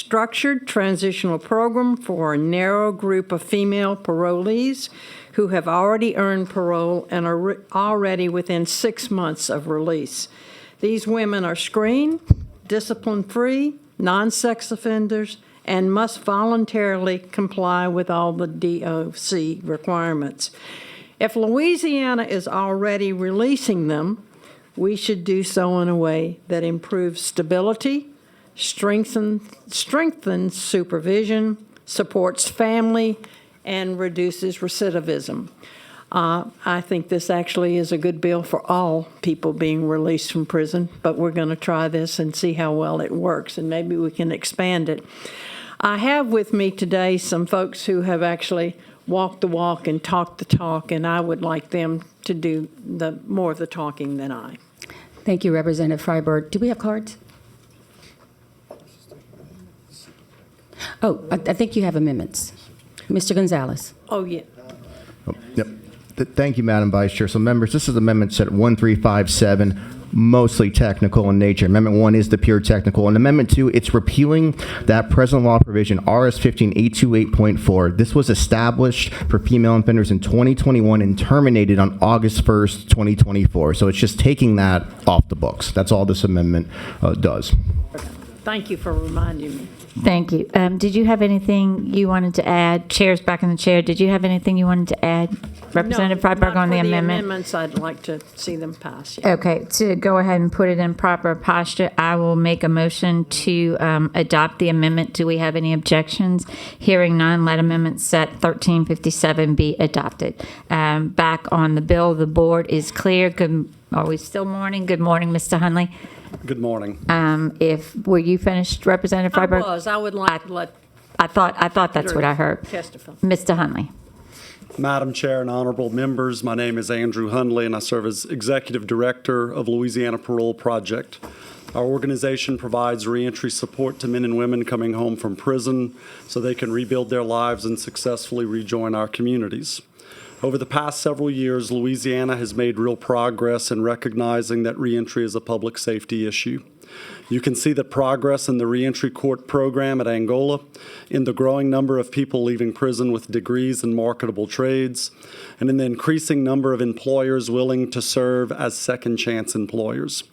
structured transitional program for a narrow group of female parolees who have already earned parole and are already within 6 months of release. These women are screened, discipline-free, non-sex offenders, and must voluntarily comply with all the DOC requirements. If Louisiana is already releasing them, we should do so in a way that improves stability, strengthens supervision, supports family, and reduces recidivism. I think this actually is a good bill for all people being released from prison, but we're going to try this and see how well it works, and maybe we can expand it. I have with me today some folks who have actually walked the walk and talked the talk, and I would like them to do more of the talking than I. Thank you, Representative Freiberg. Do we have cards? Oh, I think you have amendments. Mr. Gonzalez. Oh, yeah. Yep. Thank you, Madam Vice Chair. So, members, this is Amendment Set 1357, mostly technical in nature. Amendment 1 is the pure technical. And Amendment 2, it's repealing that present law provision, RS 15828.4. This was established for female offenders in 2021 and terminated on August 1st, 2024. So it's just taking that off the books. That's all this amendment does. Thank you for reminding me. Thank you. Did you have anything you wanted to add? Chair's back in the chair. Did you have anything you wanted to add, Representative Freiberg, on the amendment? Amendments, I'd like to see them pass. Yeah. Okay, to go ahead and put it in proper posture, I will make a motion to adopt the amendment. Do we have any objections? Hearing none, let Amendment Set 1357 be adopted. Back on the bill, the board is clear. Are we still morning? Good morning, Mr. Hunley. Good morning. Were you finished, Representative Freiberg? I would like to let. I thought that's what I heard. Testify. Mr. Hunley. Madam Chair and honorable members, my name is Andrew Hundley, and I serve as Executive Director of Louisiana Parole Project. Our organization provides reentry support to men and women coming home from prison so they can rebuild their lives and successfully rejoin our communities. Over the past several years, Louisiana has made real progress in recognizing that reentry is a public safety issue. You can see the progress in the reentry court program at Angola, in the growing number of people leaving prison with degrees in marketable trades, and in the increasing number of employers willing to serve as second chance employers.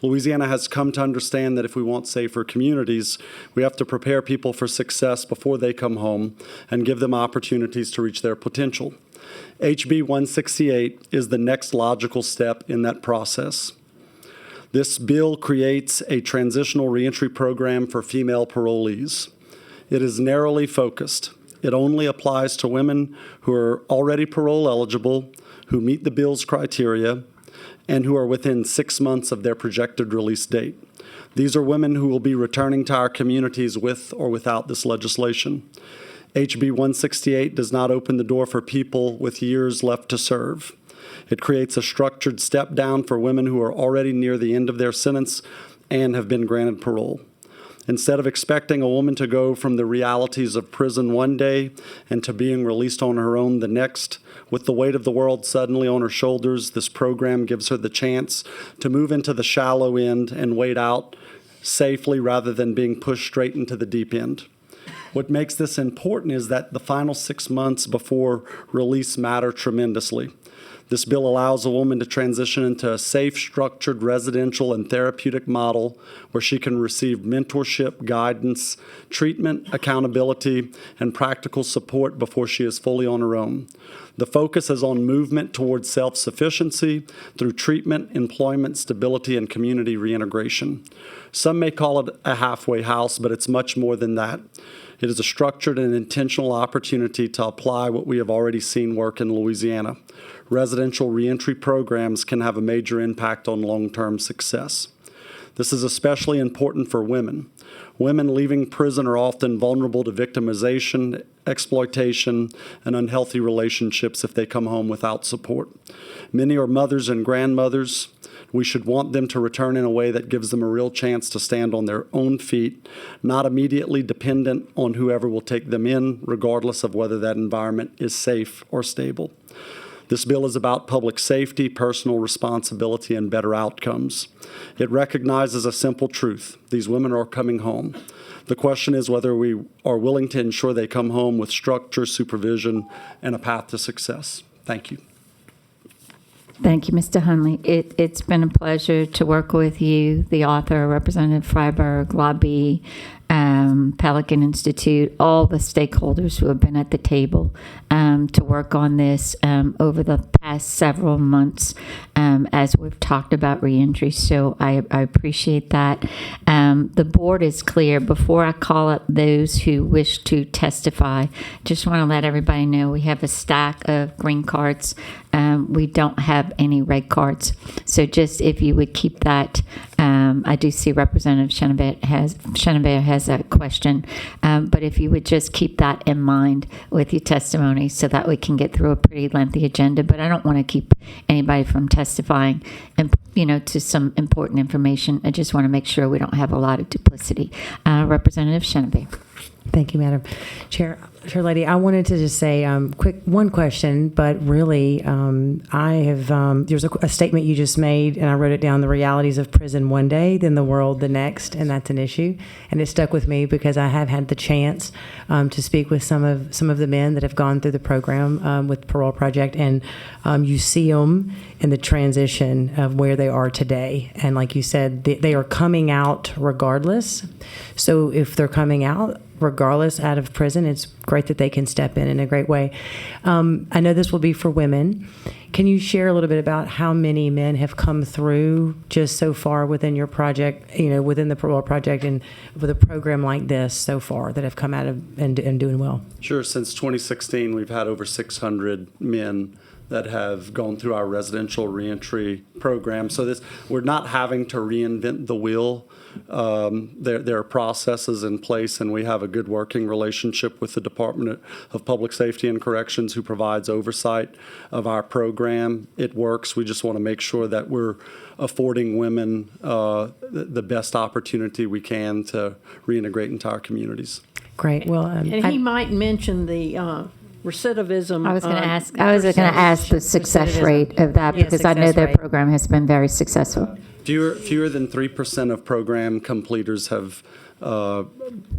Louisiana has come to understand that if we want safer communities, we have to prepare people for success before they come home and give them opportunities to reach their potential. HB168 is the next logical step in that process. This bill creates a transitional reentry program for female parolees. It is narrowly focused. It only applies to women who are already parole eligible, who meet the bill's criteria, and who are within 6 months of their projected release date. These are women who will be returning to our communities with or without this legislation. HB 168 does not open the door for people with years left to serve. It creates a structured step down for women who are already near the end of their sentence and have been granted parole. Instead of expecting a woman to go from the realities of prison one day and to being released on her own the next, with the weight of the world suddenly on her shoulders, this program gives her the chance to move into the shallow end and wade out safely rather than being pushed straight into the deep end. What makes this important is that the final 6 months before release matter tremendously. This bill allows a woman to transition into a safe, structured, residential, and therapeutic model where she can receive mentorship, guidance, treatment, accountability, and practical support before she is fully on her own. The focus is on movement towards self-sufficiency through treatment, employment, stability, and community reintegration. Some may call it a halfway house, but it's much more than that. It is a structured and intentional opportunity to apply what we have already seen work in Louisiana. Residential reentry programs can have a major impact on long-term success. This is especially important for women. Women leaving prison are often vulnerable to victimization, exploitation, and unhealthy relationships if they come home without support. Many are mothers and grandmothers. We should want them to return in a way that gives them a real chance to stand on their own feet, not immediately dependent on whoever will take them in, regardless of whether that environment is safe or stable. This bill is about public safety, personal responsibility, and better outcomes. It recognizes a simple truth. These women are coming home. The question is whether we are willing to ensure they come home with structure, supervision, and a path to success. Thank you. Thank you, Mr. Hunley. It's been a pleasure to work with you, the author, Representative Freiberg, Lobby, Pelican Institute, all the stakeholders who have been at the table to work on this over the past several months as we've talked about reentry. So I appreciate that. The board is clear. Before I call up those who wish to testify, just want to let everybody know we have a stack of green cards. We don't have any red cards. So just if you would keep that, I do see Representative Chenevert has a question, but if you would just keep that in mind with your testimony so that we can get through a pretty lengthy agenda. But I don't want to keep anybody from testifying and to some important information. I just want to make sure we don't have a lot of duplicity. Representative Chenevert. Thank you, Madam Chair. Chair Lady, I wanted to just say one question, but really I have, there's a statement you just made, and I wrote it down, the realities of prison one day, then the world the next, and that's an issue. And it stuck with me because I have had the chance to speak with some of the men that have gone through the program with Parole Project, and you see them in the transition of where they are today. And like you said, they are coming out regardless. So if they're coming out regardless out of prison, it's great that they can step in a great way. I know this will be for women. Can you share a little bit about how many men have come through just so far within your project, within the Parole Project, and with a program like this so far that have come out of and doing well? Sure. Since 2016, we've had over 600 men that have gone through our residential reentry program. So we're not having to reinvent the wheel. There are processes in place, and we have a good working relationship with the Department of Public Safety and Corrections, who provides oversight of our program. It works. We just want to make sure that we're affording women the best opportunity we can to reintegrate into our communities. Great. Well, And he might mention the recidivism. I was going to ask the success rate of that, Yeah, because I know success their rate. program has been very successful. Fewer than 3% of program completers have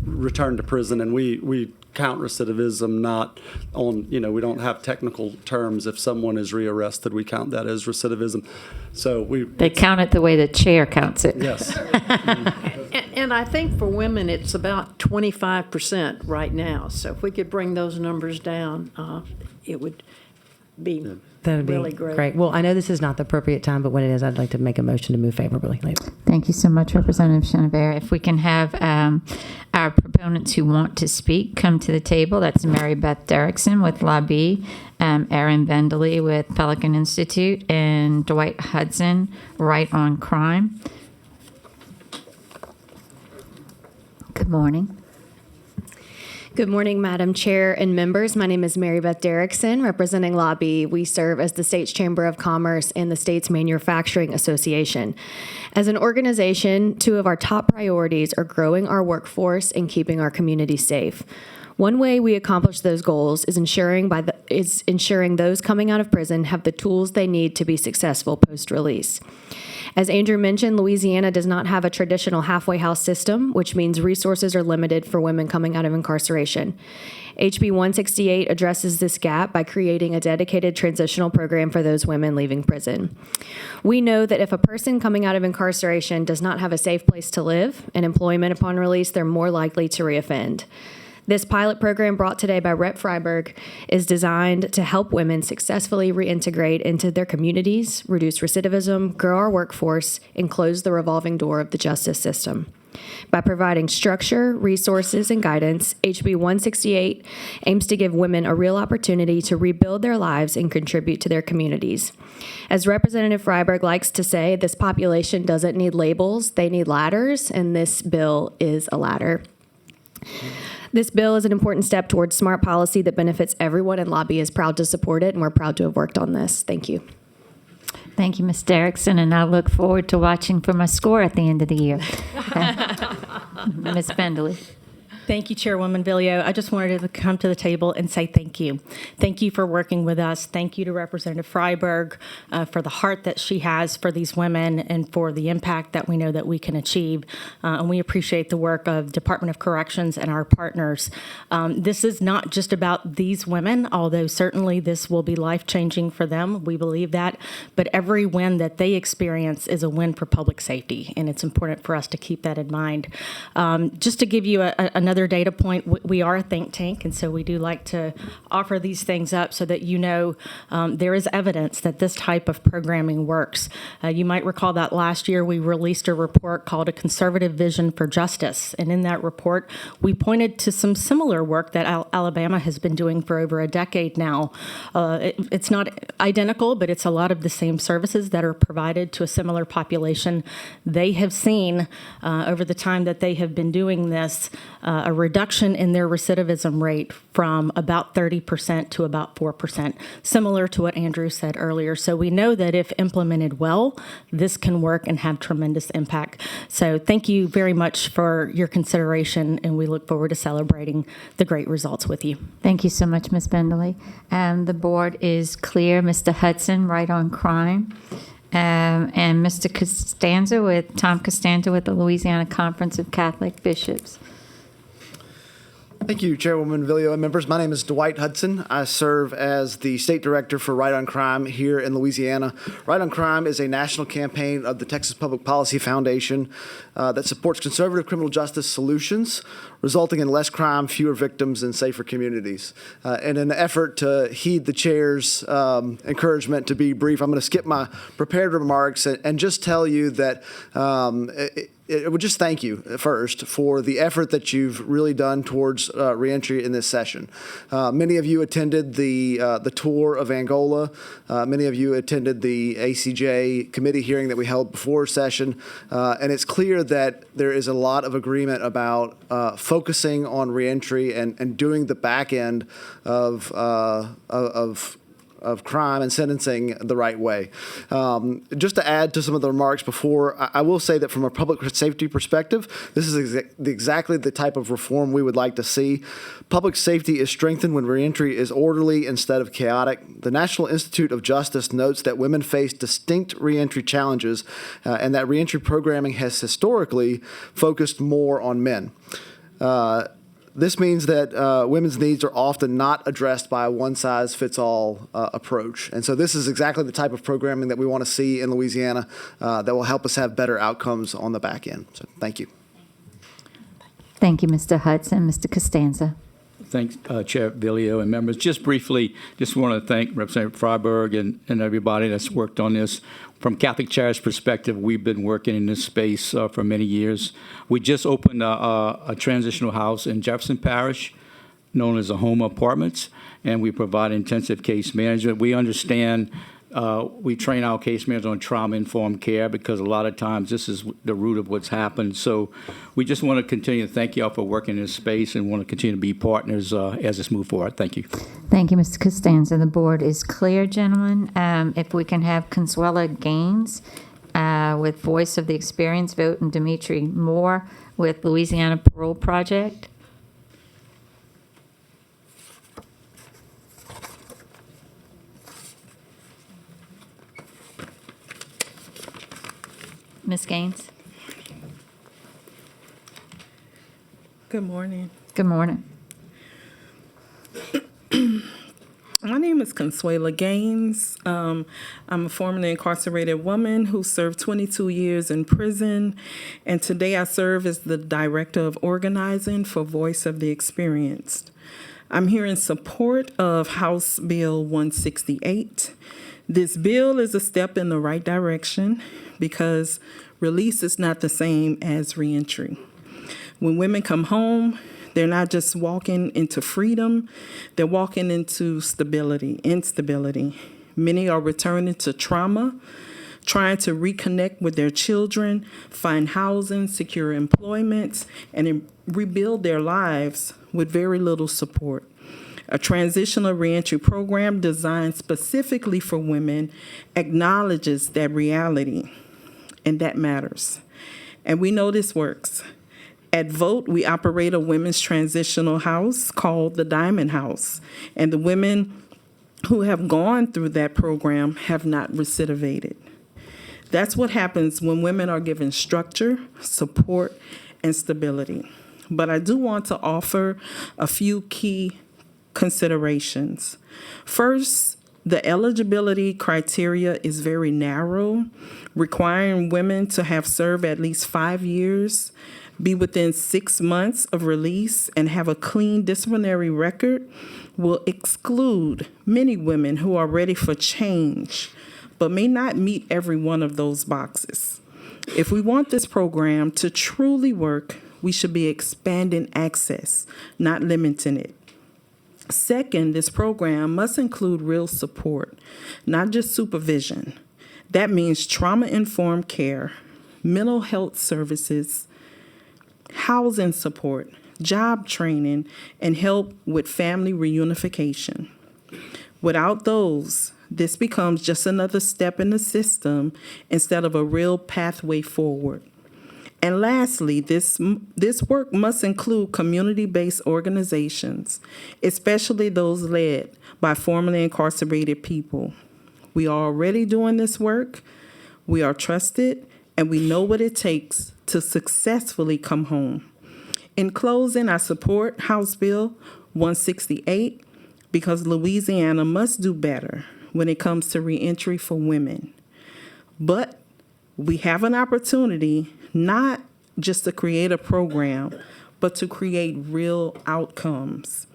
returned to prison, and we count recidivism not on, we don't have technical terms. If someone is rearrested, we count that as recidivism. So They count it the way the chair counts it. yes. And I think for women, it's about 25% right now. So if we could bring those numbers down, it would be that would be really great. great. Well, I know this is not the appropriate time, but when it is, I'd like to make a motion to move favorably later. Thank you so much, Representative Chenevert. If we can have our proponents who want to speak come to the table. That's Mary Beth Derrickson with Lobby, Erin Vendley with Pelican Institute, and Dwight Hudson, Right on Crime. Good morning. Good morning, Madam Chair and members. My name is Mary Beth Derrickson, representing Lobby. We serve as the state's Chamber of Commerce and the state's Manufacturing Association. As an organization, two of our top priorities are growing our workforce and keeping our community safe. One way we accomplish those goals is ensuring those coming out of prison have the tools they need to be successful post-release. As Andrew mentioned, Louisiana does not have a traditional halfway house system, which means resources are limited for women coming out of incarceration. HB168 addresses this gap by creating a dedicated transitional program for those women leaving prison. We know that if a person coming out of incarceration does not have a safe place to live and employment upon release, they're more likely to reoffend. This pilot program brought today by Rep. Freiberg is designed to help women successfully reintegrate into their communities, reduce recidivism, grow our workforce, and close the revolving door of the justice system. By providing structure, resources, and guidance, HB 168 aims to give women a real opportunity to rebuild their lives and contribute to their communities. As Representative Freiberg likes to say, this population doesn't need labels, they need ladders, and this bill is a ladder. This bill is an important step towards smart policy that benefits everyone, and Lobby is proud to support it, and we're proud to have worked on this. Thank you. Thank you, Ms. Derrickson, and I look forward to watching for my score at the end of the year. Ms. Vendley. Thank you, Chairwoman Villio. I just wanted to come to the table and say thank you. Thank you for working with us. Thank you to Representative Freiberg for the heart that she has for these women and for the impact that we know that we can achieve. And we appreciate the work of Department of Corrections and our partners. This is not just about these women, although certainly this will be life-changing for them. We believe that. But every win that they experience is a win for public safety, and it's important for us to keep that in mind. Just to give you another data point, we are a think tank, and so we do like to offer these things up so that you know there is evidence that this type of programming works. You might recall that last year we released a report called A Conservative Vision for Justice, and in that report we pointed to some similar work that Alabama has been doing for over a decade now. It's not identical, but it's a lot of the same services that are provided to a similar population. They have seen over the time that they have been doing this a reduction in their recidivism rate from about 30% to about 4%, similar to what Andrew said earlier. So we know that if implemented well, this can work and have tremendous impact. So thank you very much for your consideration, and we look forward to celebrating the great results with you. Thank you so much, Ms. Benderly. And the board is clear. Mr. Hudson, right on crime. And Mr. Tom Costanza with the Louisiana Conference of Catholic Bishops. Thank you, Chairwoman Villio and members. My name is Dwight Hudson. I serve as the State Director for Right on Crime here in Louisiana. Right on Crime is a national campaign of the Texas Public Policy Foundation that supports conservative criminal justice solutions, resulting in less crime, fewer victims, and safer communities. In an effort to heed the chair's encouragement to be brief, I'm going to skip my prepared remarks and just tell you that I would just thank you first for the effort that you've really done towards reentry in this session. Many of you attended the tour of Angola. Many of you attended the ACJ committee hearing that we held before session, and it's clear that there is a lot of agreement about focusing on reentry and doing the back end of crime and sentencing the right way. Just to add to some of the remarks before, I will say that from a public safety perspective, this is exactly the type of reform we would like to see. Public safety is strengthened when reentry is orderly instead of chaotic. The National Institute of Justice notes that women face distinct reentry challenges and that reentry programming has historically focused more on men. This means that women's needs are often not addressed by a one-size-fits-all approach. And so this is exactly the type of programming that we want to see in Louisiana that will help us have better outcomes on the back end. So thank you. Thank you, Mr. Hudson. Mr. Costanza. Thanks, Chair Villio and members. Just briefly, just want to thank Representative Freiberg and everybody that's worked on this. From Catholic Charity's perspective, we've been working in this space for many years. We just opened a transitional house in Jefferson Parish known as the Home Apartments, and we provide intensive case management. We understand we train our case managers on trauma-informed care because a lot of times this is the root of what's happened. So we just want to continue to thank you all for working in this space and want to continue to be partners as this moves forward. Thank you. Thank you, Mr. Costanza. The board is clear, gentlemen. If we can have Consuela Gaines with Voice of the Experience vote and Dimitri Moore with Louisiana Parole Project. Ms. Gaines. Good morning. Good morning. My name is Consuela Gaines. I'm a formerly incarcerated woman who served 22 years in prison, and today I serve as the Director of Organizing for Voice of the Experienced. I'm here in support of House Bill 168. This bill is a step in the right direction because release is not the same as reentry. When women come home, they're not just walking into freedom, they're walking into instability. Many are returning to trauma, trying to reconnect with their children, find housing, secure employment, and rebuild their lives with very little support. A transitional reentry program designed specifically for women acknowledges that reality, and that matters. And we know this works. At Vote, we operate a women's transitional house called the Diamond House, and the women who have gone through that program have not recidivated. That's what happens when women are given structure, support, and stability. But I do want to offer a few key considerations. First, the eligibility criteria is very narrow, requiring women to have served at least 5 years, be within 6 months of release, and have a clean disciplinary record will exclude many women who are ready for change, but may not meet every one of those boxes. If we want this program to truly work, we should be expanding access, not limiting it. Second, this program must include real support, not just supervision. That means trauma-informed care, mental health services, housing support, job training, and help with family reunification. Without those, this becomes just another step in the system instead of a real pathway forward. And lastly, this work must include community-based organizations, especially those led by formerly incarcerated people. We are already doing this work, we are trusted, and we know what it takes to successfully come home. In closing, I support House Bill 168 because Louisiana must do better when it comes to reentry for women. But we have an opportunity not just to create a program, but to create real outcomes.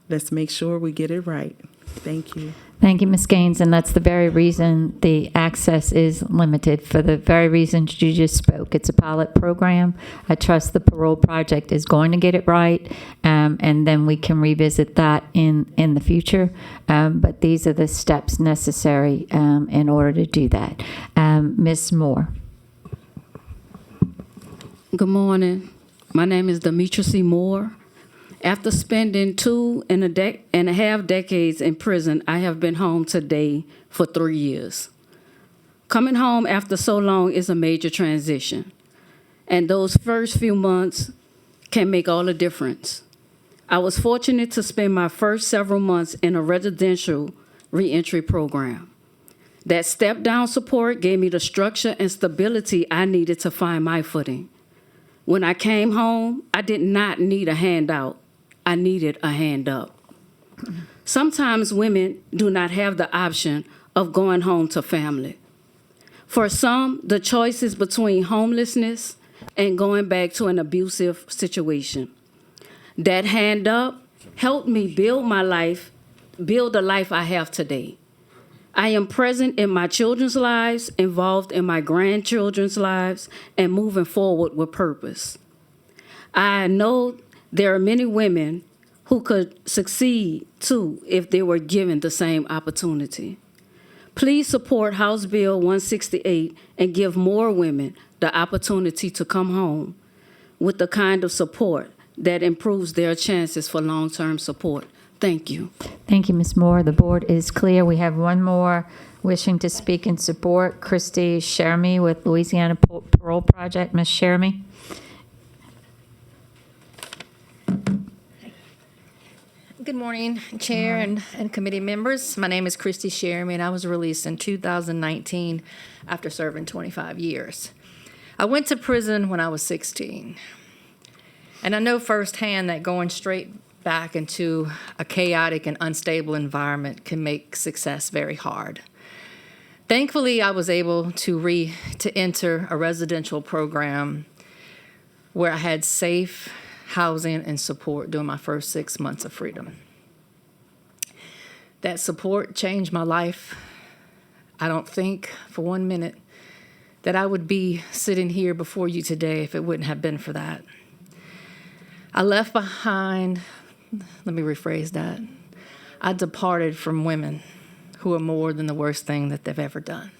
Let's make sure we get it right. Thank you. Thank you, Ms. Gaines, and that's the very reason the access is limited, for the very reasons you just spoke. It's a pilot program. I trust the parole project is going to get it right, and then we can revisit that in the future. But these are the steps necessary in order to do that. Ms. Moore. Good morning. My name is Demetra C. Moore. After spending 2.5 decades in prison, I have been home today for 3 years. Coming home after so long is a major transition, and those first few months can make all the difference. I was fortunate to spend my first several months in a residential reentry program. That step-down support gave me the structure and stability I needed to find my footing. When I came home, I did not need a handout. I needed a hand up. Sometimes women do not have the option of going home to family. For some, the choice is between homelessness and going back to an abusive situation. That hand up helped me build the life I have today. I am present in my children's lives, involved in my grandchildren's lives, and moving forward with purpose. I know there are many women who could succeed, too, if they were given the same opportunity. Please support House Bill 168 and give more women the opportunity to come home with the kind of support that improves their chances for long-term support. Thank you. Thank you, Ms. Moore. The board is clear. We have one more wishing to speak in support, Christy Shermy with Louisiana Parole Project. Ms. Shermy. Good morning, Chair and committee members. My name is Christy Shermy, and I was released in 2019 after serving 25 years. I went to prison when I was 16, and I know firsthand that going straight back into a chaotic and unstable environment can make success very hard. Thankfully, I was able to enter a residential program where I had safe housing and support during my first 6 months of freedom. That support changed my life. I don't think for 1 minute that I would be sitting here before you today if it wouldn't have been for that. I left behind, let me rephrase that, I departed from women who are more than the worst thing that they've ever done.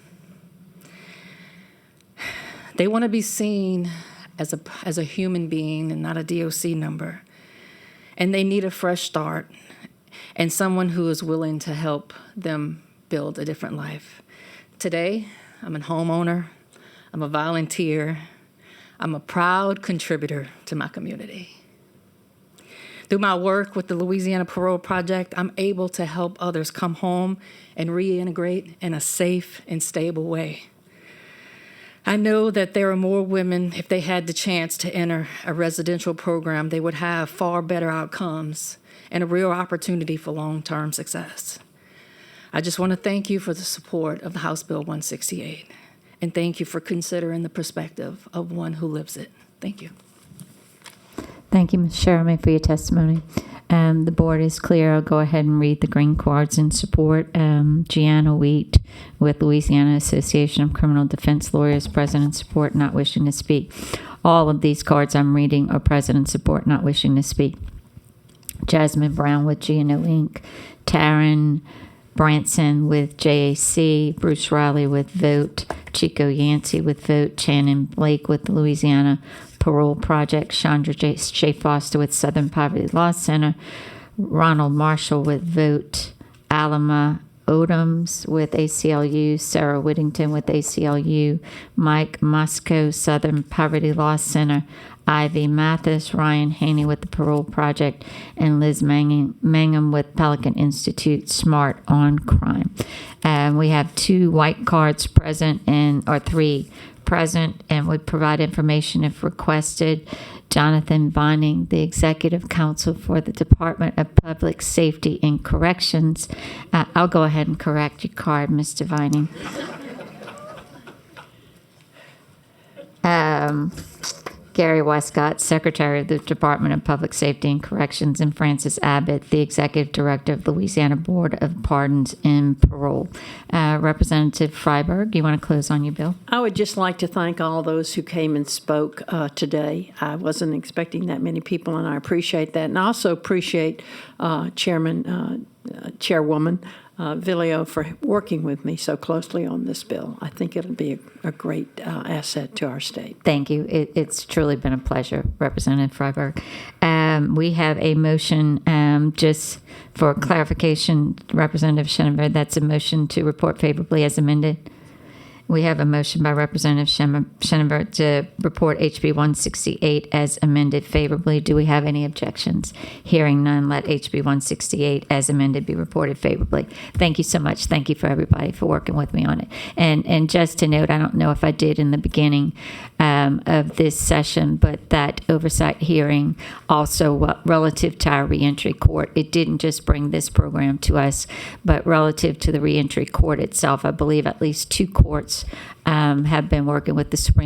They want to be seen as a human being and not a DOC number. And they need a fresh start and someone who is willing to help them build a different life. Today, I'm a homeowner, I'm a volunteer, I'm a proud contributor to my community. Through my work with the Louisiana Parole Project, I'm able to help others come home and reintegrate in a safe and stable way. I know that there are more women, if they had the chance to enter a residential program, they would have far better outcomes and a real opportunity for long-term success. I just want to thank you for the support of the House Bill 168, and thank you for considering the perspective of one who lives it. Thank you. Thank you, Ms. Sherman, for your testimony. The board is clear. I'll go ahead and read the green cards in support. Gianna Wheat with Louisiana Association of Criminal Defense Lawyers, President support, not wishing to speak. All of these cards I'm reading are President support, not wishing to speak. Jasmine Brown with GNO Inc., Taryn Branson with JAC, Bruce Riley with Vote, Chico Yancey with Vote, Shannon Blake with the Louisiana Parole Project, Chandra J. Foster with Southern Poverty Law Center, Ronald Marshall with Vote, Alama Odoms with ACLU, Sarah Whittington with ACLU, Mike Moscow, Southern Poverty Law Center, Ivy Mathis, Ryan Haney with the Parole Project, and Liz Mangum with Pelican Institute Smart on Crime. We have 2 white cards present or 3 present and would provide information if requested. Jonathan Vining, the Executive Counsel for the Department of Public Safety and Corrections. I'll go ahead and correct your card, Mr. Vining. Gary Westcott, Secretary of the Department of Public Safety and Corrections, and Francis Abbott, the Executive Director of the Louisiana Board of Pardons and Parole. Representative Freiberg, you want to close on your bill? I would just like to thank all those who came and spoke today. I wasn't expecting that many people, and I appreciate that. And I also appreciate Chairwoman Villio for working with me so closely on this bill. I think it'll be a great asset to our state. Thank you. It's truly been a pleasure, Representative Freiberg. We have a motion, just for clarification, Representative Schenenberg, that's a motion to report favorably as amended. We have a motion by Representative Schenenberg to report HB 168 as amended favorably. Do we have any objections? Hearing none, let HB 168 as amended be reported favorably. Thank you so much. Thank you for everybody for working with me on it. And just to note, I don't know if I did in the beginning of this session, but that oversight hearing also relative to our reentry court, it didn't just bring this program to us, but relative to the reentry court itself, I believe at least 2 courts have been working with the Supreme